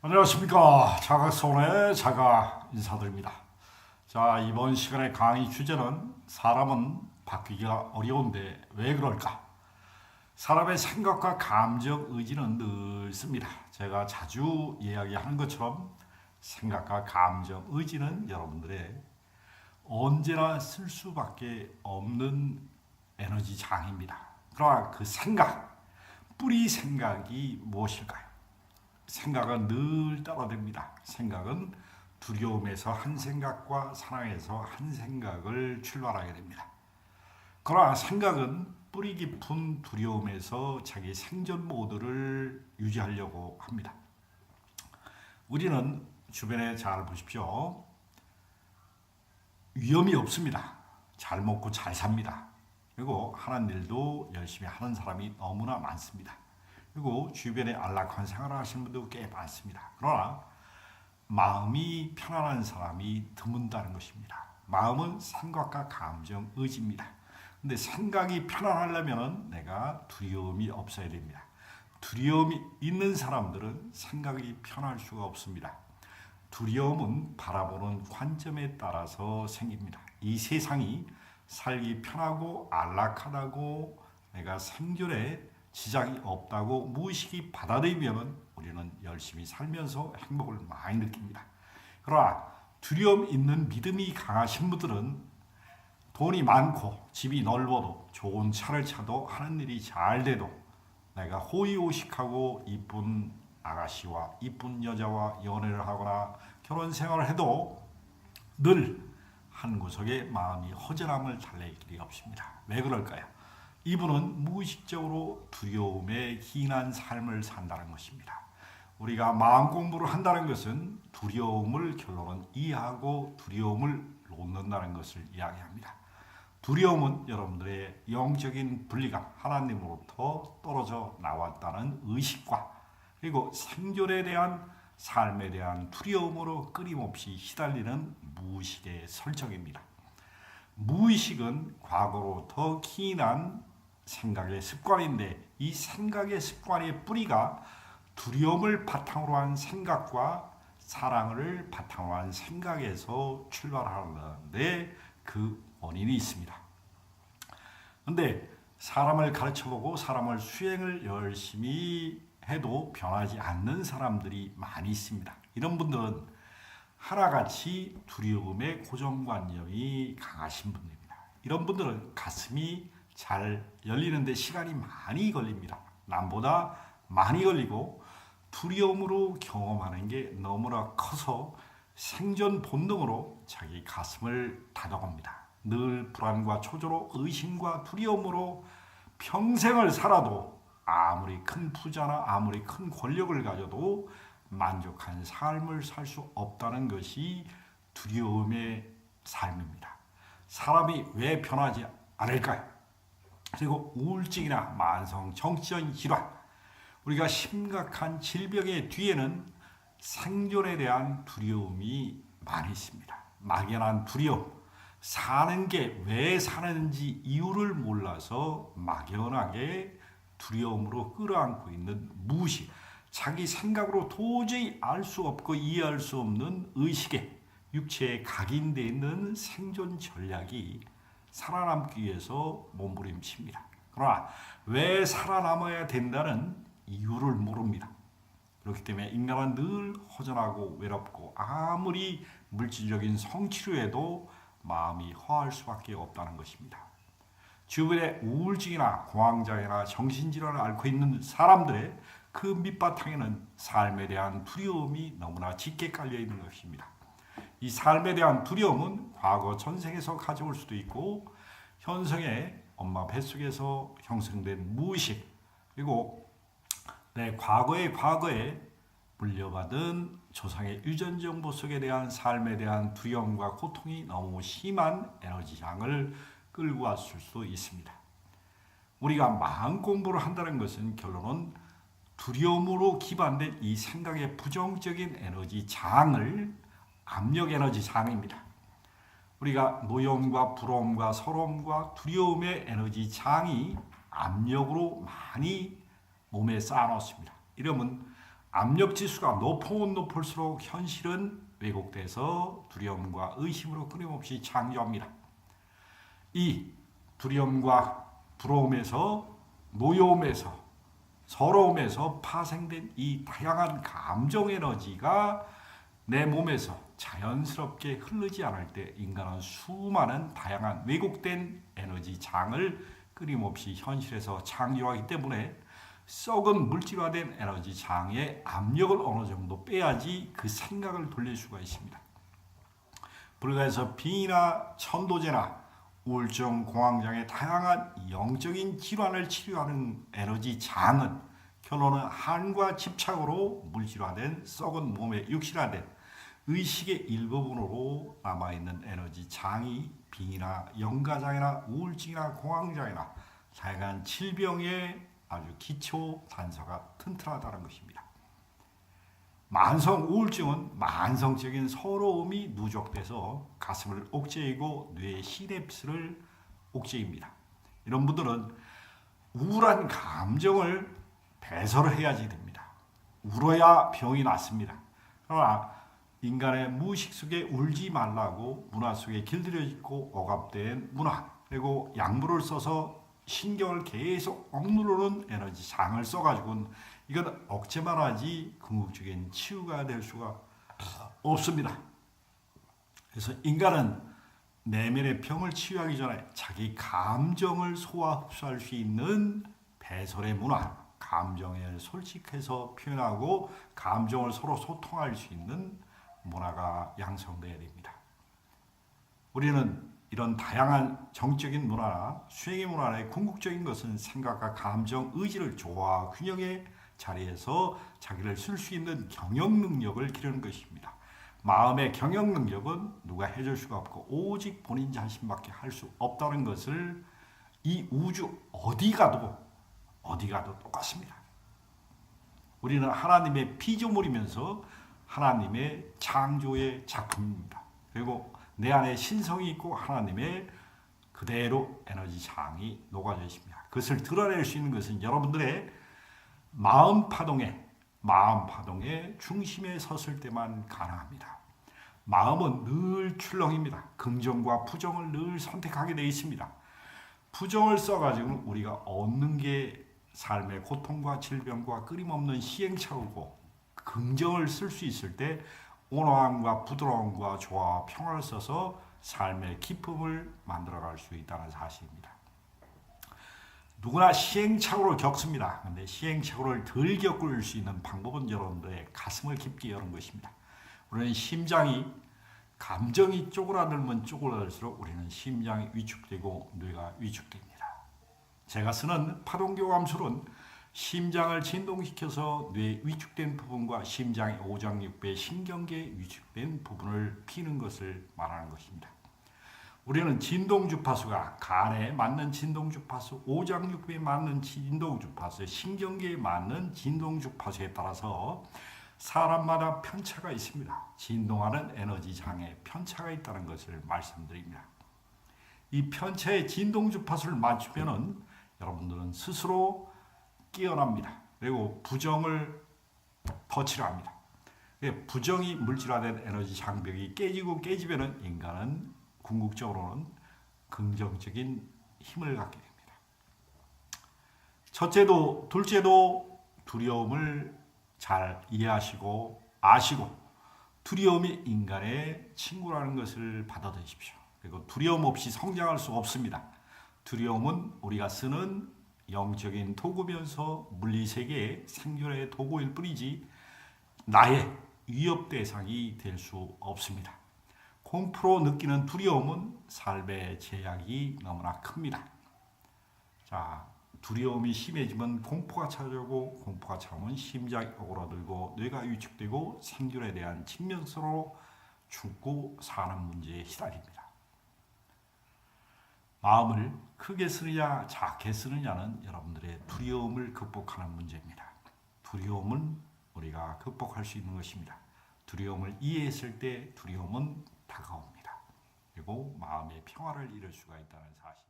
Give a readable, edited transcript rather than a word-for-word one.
안녕하십니까. 자각손의 자가 인사드립니다. 자, 이번 시간의 강의 주제는 사람은 바뀌기가 어려운데 왜 그럴까? 사람의 생각과 감정, 의지는 늘 씁니다. 제가 자주 이야기하는 것처럼 생각과 감정, 의지는 여러분들의 언제나 쓸 수밖에 없는 에너지 장입니다. 그러나 그 생각, 뿌리 생각이 무엇일까요? 생각은 늘 따라듭니다. 생각은 두려움에서 한 생각과 사랑에서 한 생각을 출발하게 됩니다. 그러나 생각은 뿌리 깊은 두려움에서 자기 생존 모드를 유지하려고 합니다. 우리는 주변에 잘 보십시오. 위험이 없습니다. 잘 먹고 잘 삽니다. 그리고 하는 일도 열심히 하는 사람이 너무나 많습니다. 그리고 주변에 안락한 생활을 하시는 분도 꽤 많습니다. 그러나 마음이 편안한 사람이 드문다는 것입니다. 마음은 생각과 감정, 의지입니다. 근데 생각이 편안하려면 내가 두려움이 없어야 됩니다. 두려움이 있는 사람들은 생각이 편할 수가 없습니다. 두려움은 바라보는 관점에 따라서 생깁니다. 이 세상이 살기 편하고 안락하다고 내가 생존에 지장이 없다고 무의식이 받아들이면 우리는 열심히 살면서 행복을 많이 느낍니다. 그러나 두려움 있는 믿음이 강하신 분들은 돈이 많고 집이 넓어도 좋은 차를 차도 하는 일이 잘 돼도 내가 호의호식하고 이쁜 아가씨와 이쁜 여자와 연애를 하거나 결혼 생활을 해도 늘 한 구석에 마음이 허전함을 달랠 길이 없습니다. 왜 그럴까요? 이분은 무의식적으로 두려움에 희인한 삶을 산다는 것입니다. 우리가 마음 공부를 한다는 것은 두려움을 결론은 이해하고 두려움을 놓는다는 것을 이야기합니다. 두려움은 여러분들의 영적인 분리감, 하나님으로부터 떨어져 나왔다는 의식과 그리고 생존에 대한 삶에 대한 두려움으로 끊임없이 시달리는 무의식의 설정입니다. 무의식은 과거로부터 기인한 생각의 습관인데 이 생각의 습관의 뿌리가 두려움을 바탕으로 한 생각과 사랑을 바탕으로 한 생각에서 출발하는데 그 원인이 있습니다. 그런데 사람을 가르쳐보고 사람을 수행을 열심히 해도 변하지 않는 사람들이 많이 있습니다. 이런 분들은 하나같이 두려움의 고정관념이 강하신 분들입니다. 이런 분들은 가슴이 잘 열리는데 시간이 많이 걸립니다. 남보다 많이 걸리고 두려움으로 경험하는 게 너무나 커서 생존 본능으로 자기 가슴을 닫아갑니다. 늘 불안과 초조로 의심과 두려움으로 평생을 살아도 아무리 큰 부자나 아무리 큰 권력을 가져도 만족한 삶을 살 수 없다는 것이 두려움의 삶입니다. 사람이 왜 변하지 않을까요? 그리고 우울증이나 만성 정신적 질환, 우리가 심각한 질병의 뒤에는 생존에 대한 두려움이 많이 있습니다. 막연한 두려움, 사는 게 왜 사는지 이유를 몰라서 막연하게 두려움으로 끌어안고 있는 무의식, 자기 생각으로 도저히 알 수 없고 이해할 수 없는 의식에 육체에 각인되어 있는 생존 전략이 살아남기 위해서 몸부림칩니다. 그러나 왜 살아남아야 된다는 이유를 모릅니다. 그렇기 때문에 인간은 늘 허전하고 외롭고 아무리 물질적인 성취를 해도 마음이 허할 수밖에 없다는 것입니다. 주변에 우울증이나 공황장애나 정신질환을 앓고 있는 사람들의 그 밑바탕에는 삶에 대한 두려움이 너무나 짙게 깔려 있는 것입니다. 이 삶에 대한 두려움은 과거 전생에서 가져올 수도 있고 현생의 엄마 뱃속에서 형성된 무의식 그리고 내 과거에 물려받은 조상의 유전 정보 속에 대한 삶에 대한 두려움과 고통이 너무 심한 에너지장을 끌고 왔을 수 있습니다. 우리가 마음 공부를 한다는 것은 결론은 두려움으로 기반된 이 생각의 부정적인 에너지 장을 압력 에너지 장입니다. 우리가 노여움과 부러움과 서러움과 두려움의 에너지 장이 압력으로 많이 몸에 쌓아놓습니다. 이러면 압력 지수가 높으면 높을수록 현실은 왜곡돼서 두려움과 의심으로 끊임없이 창조합니다. 이 두려움과 부러움에서, 노여움에서, 서러움에서 파생된 이 다양한 감정 에너지가 내 몸에서 자연스럽게 흐르지 않을 때 인간은 수많은 다양한 왜곡된 에너지 장을 끊임없이 현실에서 창조하기 때문에 썩은 물질화된 에너지 장의 압력을 어느 정도 빼야지 그 생각을 돌릴 수가 있습니다. 불가에서 빙이나 천도제나 우울증, 공황장애 다양한 영적인 질환을 치료하는 에너지 장은 결론은 한과 집착으로 물질화된 썩은 몸에 육신화된 의식의 일부분으로 남아있는 에너지 장이 빙이나 영가장애나 우울증이나 공황장애나 다양한 질병의 아주 기초 단서가 튼튼하다는 것입니다. 만성 우울증은 만성적인 서러움이 누적돼서 가슴을 옥죄이고 뇌의 시냅스를 옥죄입니다. 이런 분들은 우울한 감정을 배설을 해야지 됩니다. 울어야 병이 낫습니다. 그러나 인간의 무의식 속에 울지 말라고 문화 속에 길들여지고 억압된 문화, 그리고 약물을 써서 신경을 계속 억누르는 에너지 장을 써가지고는 이건 억제만 하지 궁극적인 치유가 될 수가 없습니다. 그래서 인간은 내면의 병을 치유하기 전에 자기 감정을 소화 흡수할 수 있는 배설의 문화, 감정을 솔직해서 표현하고 감정을 서로 소통할 수 있는 문화가 양성되어야 됩니다. 우리는 이런 다양한 정적인 문화나 수행의 문화의 궁극적인 것은 생각과 감정, 의지를 조화, 균형의 자리에서 자기를 쓸 수 있는 경영 능력을 기르는 것입니다. 마음의 경영 능력은 누가 해줄 수가 없고 오직 본인 자신밖에 할 수 없다는 것을 이 우주 어디 가도 똑같습니다. 우리는 하나님의 피조물이면서 하나님의 창조의 작품입니다. 그리고 내 안에 신성이 있고 하나님의 그대로 에너지 장이 녹아져 있습니다. 그것을 드러낼 수 있는 것은 여러분들의 마음 파동의 중심에 섰을 때만 가능합니다. 마음은 늘 출렁입니다. 긍정과 부정을 늘 선택하게 되어 있습니다. 부정을 써가지고 우리가 얻는 게 삶의 고통과 질병과 끊임없는 시행착오고, 긍정을 쓸 수 있을 때 온화함과 부드러움과 조화와 평화를 써서 삶의 기쁨을 만들어갈 수 있다는 사실입니다. 누구나 시행착오를 겪습니다. 그런데 시행착오를 덜 겪을 수 있는 방법은 여러분들의 가슴을 깊게 여는 것입니다. 우리는 심장이, 감정이 쪼그라들면 쪼그라들수록 우리는 심장이 위축되고 뇌가 위축됩니다. 제가 쓰는 파동교감술은 심장을 진동시켜서 뇌 위축된 부분과 심장의 오장육부의 신경계에 위축된 부분을 피는 것을 말하는 것입니다. 우리는 진동주파수가 간에 맞는 진동주파수, 오장육부에 맞는 진동주파수, 신경계에 맞는 진동주파수에 따라서 사람마다 편차가 있습니다. 진동하는 에너지 장에 편차가 있다는 것을 말씀드립니다. 이 편차의 진동주파수를 맞추면은 여러분들은 스스로 깨어납니다. 그리고 부정을 터치를 합니다. 부정이 물질화된 에너지 장벽이 깨지면은 인간은 궁극적으로는 긍정적인 힘을 갖게 됩니다. 첫째도 둘째도 두려움을 잘 이해하시고 아시고 두려움이 인간의 친구라는 것을 받아들이십시오. 그리고 두려움 없이 성장할 수 없습니다. 두려움은 우리가 쓰는 영적인 도구면서 물리세계의 생존의 도구일 뿐이지 나의 위협 대상이 될 수 없습니다. 공포로 느끼는 두려움은 삶의 제약이 너무나 큽니다. 자, 두려움이 심해지면 공포가 찾아오고, 공포가 찾아오면 심장이 오그라들고 뇌가 위축되고 생존에 대한 측면서로 죽고 사는 문제에 시달립니다. 마음을 크게 쓰느냐 작게 쓰느냐는 여러분들의 두려움을 극복하는 문제입니다. 두려움은 우리가 극복할 수 있는 것입니다. 두려움을 이해했을 때 두려움은 다가옵니다. 그리고 마음의 평화를 이룰 수가 있다는 사실.